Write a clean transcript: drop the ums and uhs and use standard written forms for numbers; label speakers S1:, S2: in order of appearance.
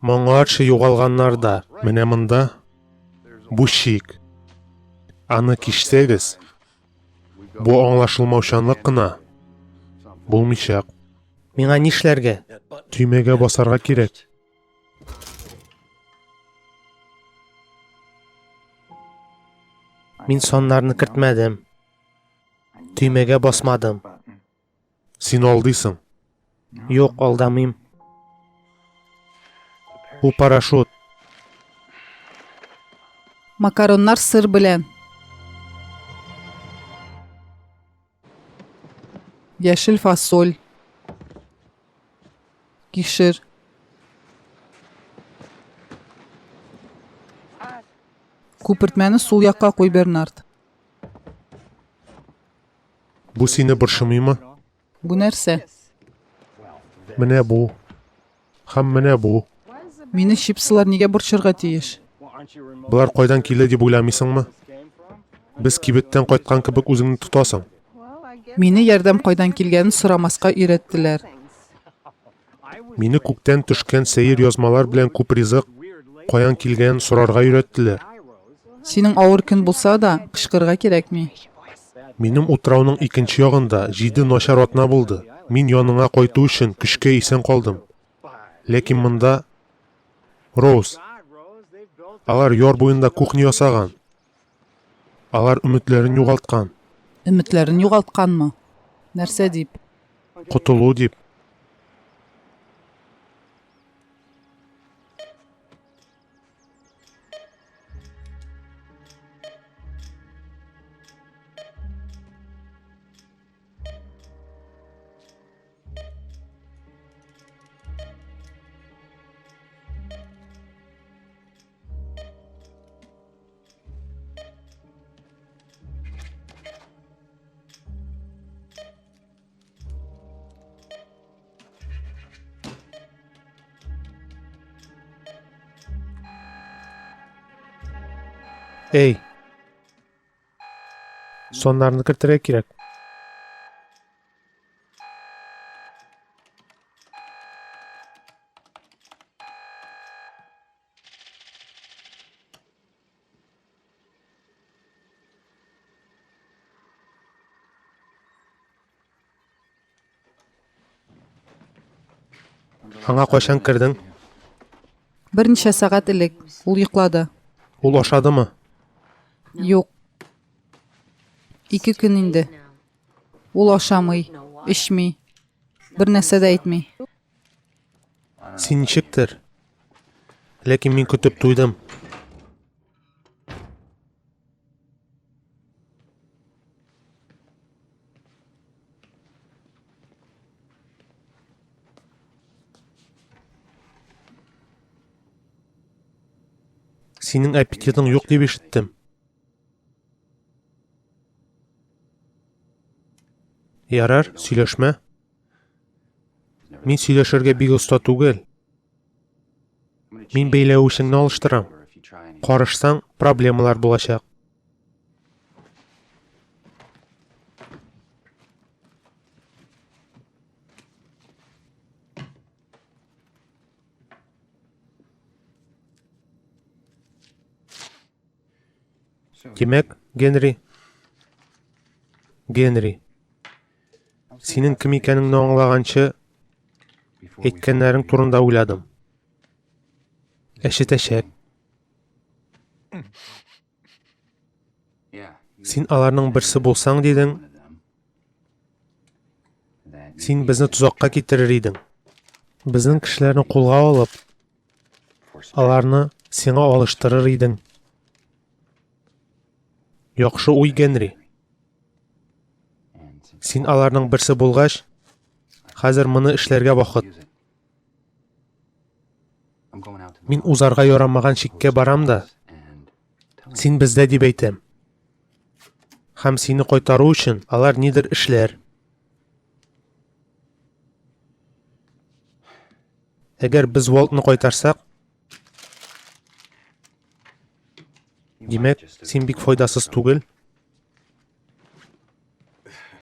S1: Моңарчы югалганнар да, менә монда. Бу шик. Аны кичсәгез, бу аңлашылмаучанлык кына. Булмыйчак. Миңа нишләргә? Төймәгә басарга кирәк. Мин соннарны кертмәдем. Төймәгә басмадым. Син алдыйсың. Юк, алдамыйм. Бу парашют.
S2: Makaronlar sır белән. Яшел фасоль. Кишер. Күпертмәне сул якка куй, Бернард.
S1: Бу сине борчымыймы?
S2: Бу нәрсә?
S1: Менә бу. Һәм менә бу.
S2: Мине чипсылар нигә борчырга тиеш?
S1: Булар кайдан килде дип уйламыйсыңмы? Без кибеттән кайткан кебек үзеңне тотасың.
S2: Мине ярдәм кайдан килгәнен сорамаска өйрәттеләр.
S1: Мине күктән төшкән сәер язмалар белән күп ризык каян килгәнен сорарга өйрәттеләр.
S2: Синең авыр көн булса да, кычкырга кирәкми.
S1: Минем утрауның икенче ягында 7 начар атна булды. Мин яныңа кайту өчен көчкә исән калдым. Ләкин монда Роуз. Алар яр буенда кухня ясаган. Алар өметләрен югалткан.
S2: Өметләрен югалтканмы? Нәрсә дип?
S1: Котылу дип. Эй. Соннарны кертергә кирәк. Аңа кайчан кердең?
S2: Берничә сәгать элек ул йоклады.
S1: Ул ашадымы?
S2: Юк. 2 көн инде. Ул ашамый, эчми, бер нәрсә дә әйтми.
S1: Син ничектер? Ләкин мин көтеп туйдым. Синең аппетитың юк дип ишеттем. Ярар, сөйләшмә. Мин сөйләшергә бик оста түгел. Мин бәйләүшеңне алыштырам. Карышсаң, проблемалар булачак. Димәк, Генри. Синең кем икәнеңне аңлаганчы әйткәннәрең турында уйладым. Әшетәчәк. Син аларның берсе булсаң дидең. Син безне тузакка китерер идең. Безнең кешеләрне кулга алып, аларны сиңа алыштырыр идең. Яхшы уй, Генри. Син аларның берсе булгач, хәзер моны эшләргә вакыт. Мин узарга ярамаган чиккә барам да, син бездә дип әйтәм. Һәм сине кайтару өчен алар нидер эшләр. Әгәр без Волтны кайтарсак, димәк, син бик файдасыз түгел.